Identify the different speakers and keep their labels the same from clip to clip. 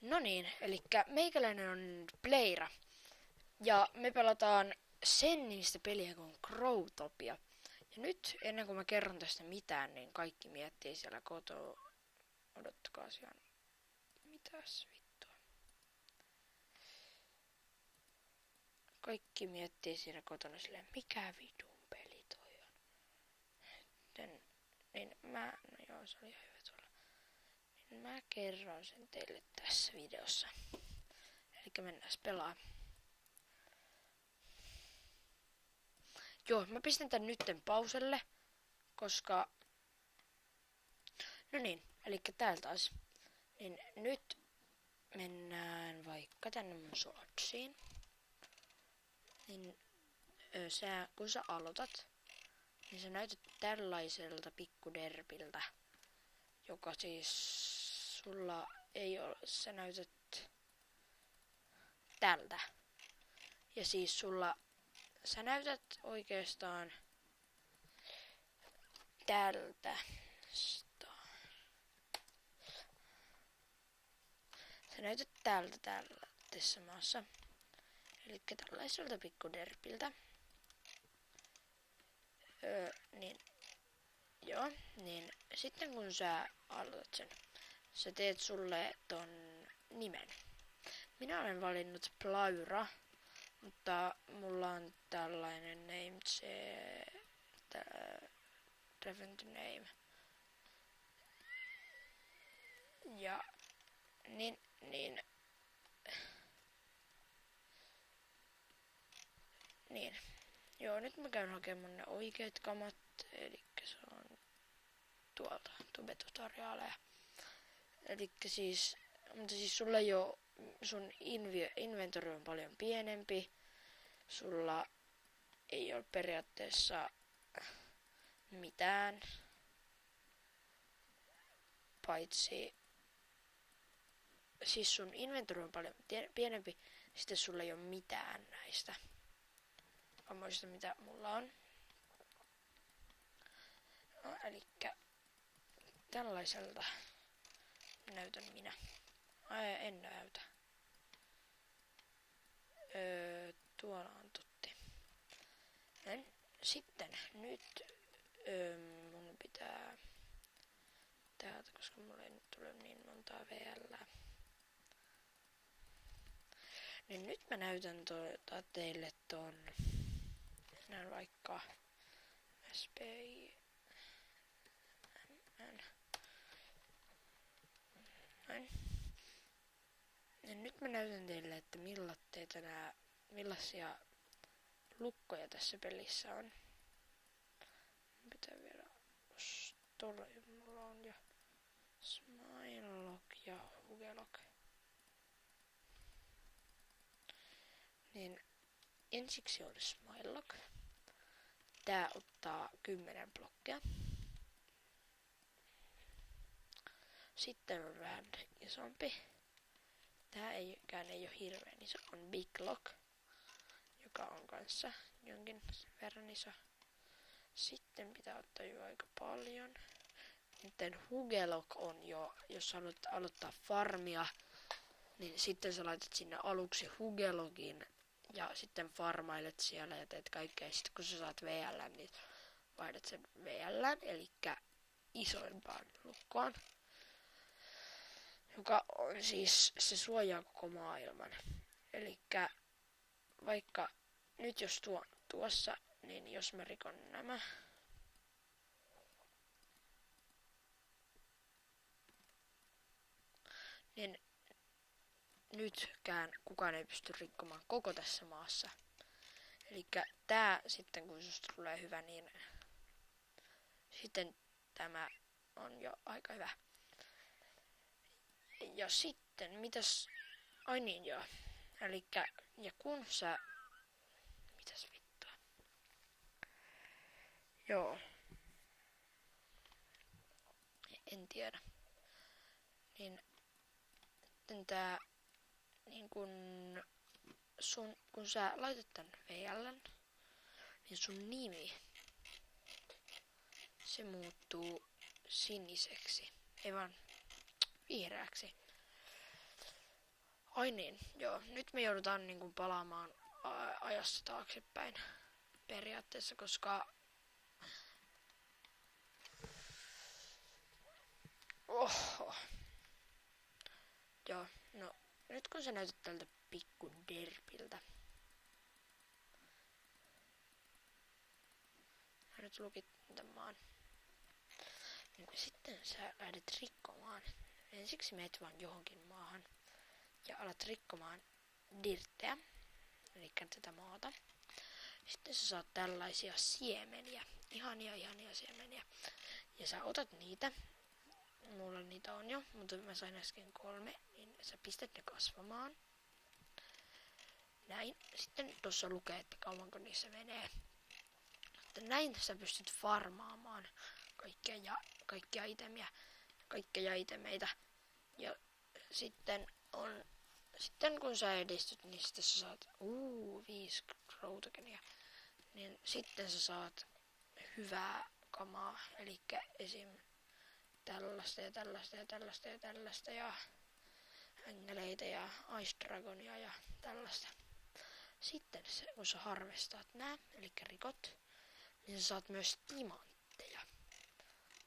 Speaker 1: No niin, eli meikäläinen on Pleira. Ja me pelataan sen nimistä peliä kuin Growtopia. Ja nyt, ennen kuin mä kerron tästä mitään, niin kaikki miettii siellä kotoa. Odottakaa siellä. Mitäs vittua? Kaikki miettii siinä kotona silleen, mikä vitun peli toi on. No joo, se oli ihan hyvä tuolla. Niin mä kerron sen teille tässä videossa. Elikkä mennään pelaa. Joo, mä pistän tän nytten pauselle, koska... No niin, elikkä täällä taas. Niin nyt mennään vaikka tänne mun shortsiin. Niin kun sä aloitat, niin sä näytät tällaiselta pikkuderpiltä, joka siis sulla ei ole, sä näytät tältä. Ja siis sä näytät oikeastaan tältä. Sä näytät tältä tässä maassa. Elikkä tällaiselta pikkuderpiltä. Niin sitten kun sä aloitat sen, sä teet sulle ton nimen. Minä olen valinnut Pleira, mutta mulla on tällainen name, different name. Ja niin. Joo, nyt mä käyn hakemaan ne oikeat kamat, elikkä se on tuolta tubetutoriaaleja. Elikkä mutta siis sulla ei oo, sun inventori on paljon pienempi. Sulla ei ole periaatteessa mitään, paitsi siis sun inventori on paljon pienempi, sitten sulla ei ole mitään näistä vammoista, mitä mulla on. No, elikkä tällaiselta näytän minä. En näytä. Tuolla on Tutti. Sitten nyt mun pitää täältä, koska mulla ei nyt tule niin montaa VL. Niin nyt mä näytän teille ton. Näin vaikka SPI. Näin. Ja nyt mä näytän teille, että millaisia lukkoja tässä pelissä on. Pitää vielä story. Mulla on jo Smilelock ja Hugelock. Niin ensiksi on Smilelock. Tää ottaa 10 blokkia. Sitten on vähän isompi. Tää ei ole hirveän iso. On Big Lock, joka on kanssa jonkin verran iso. Sitten pitää ottaa jo aika paljon. Sitten Hugelock on jo, jos haluat aloittaa farmia, niin sitten sä laitat sinne aluksi Hugelockin ja sitten farmailet siellä ja teet kaikkea. Sitten kun sä saat VL, niin vaihdat sen VL, eli isoimpaan lukkoon, joka on siis, se suojaa koko maailman. Elikkä vaikka nyt jos tuo on tuossa, niin jos mä rikon nämä, niin nytkään kukaan ei pysty rikkomaan koko tässä maassa. Elikkä tää sitten kun susta tulee hyvä, niin sitten tämä on jo aika hyvä. Ja sitten mitäs, ai niin joo, elikkä ja kun sä, mitäs vittua, joo, en tiedä, niin sitten tää, niin kun sä laitat tän VL:n, niin sun nimi, se muuttuu siniseksi, ei vaan vihreäksi. Ai niin, joo. Nyt me joudutaan niinku palaamaan ajassa taaksepäin periaatteessa, koska oho. Joo, no nyt kun sä näytät tältä pikku derpiltä. Mä nyt lukit tämän maan. Niin sitten sä lähdet rikkomaan. Ensiksi meet vaan johonkin maahan ja alat rikkomaan dirtteä, eli tätä maata. Sitten sä saat tällaisia siemeniä, ihania siemeniä. Ja sä otat niitä, mulla niitä on jo, mutta mä sain äsken 3, niin sä pistät ne kasvamaan. Näin. Sitten tuossa lukee, että kauanko niissä menee. Sitten näin sä pystyt farmaamaan kaikkia itemiä, kaikkia itemeitä. Ja sitten kun sä edistyt, niin sitten sä saat 5 routokenia. Niin sitten sä saat hyvää kamaa, eli esim. Tällaista ja tällaista ja tällaista ja tällaista ja hängeleitä ja Ice Dragonia ja tällaista. Sitten kun sä harvestaat nää, eli rikot, niin sä saat myös timantteja.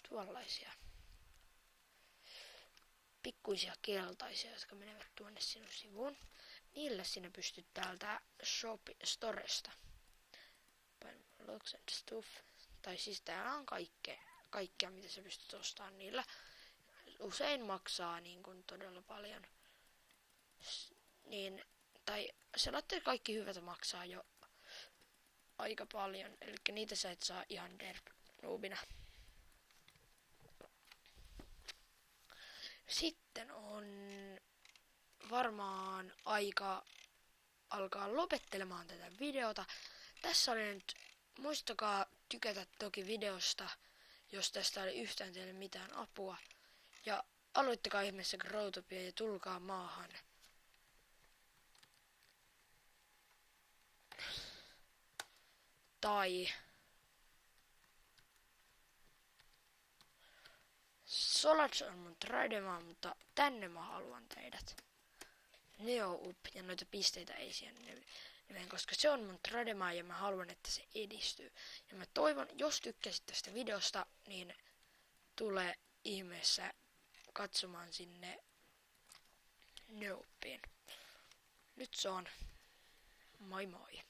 Speaker 1: Tuollaisia pikkuisia keltaisia, jotka menevät tuonne sinun sivuun. Niillä sinä pystyt täältä Storesta. Looks and stuff. Tai siis täällä on kaikkea mitä sä pystyt ostamaan niillä. Usein maksaa niin kuin todella paljon. Tai sellaiset kaikki hyvät maksaa jo aika paljon. Eli niitä sä et saa ihan derp-noobina. Sitten on varmaan aika alkaa lopettelemaan tätä videota. Tässä oli nyt, muistakaa tykätä toki videosta, jos tästä oli yhtään teille mitään apua. Ja aloittakaa ihmeessä Growtopia ja tulkaa maahan. Tai Solats on mun trademaa, mutta tänne mä haluan teidät. Neo up ja noita pisteitä ei siihen nimeen, koska se on mun trademaa ja mä haluan, että se edistyy. Ja mä toivon, jos tykkäsit tästä videosta, niin tule ihmeessä katsomaan sinne Neopiin. Nyt se on moi moi.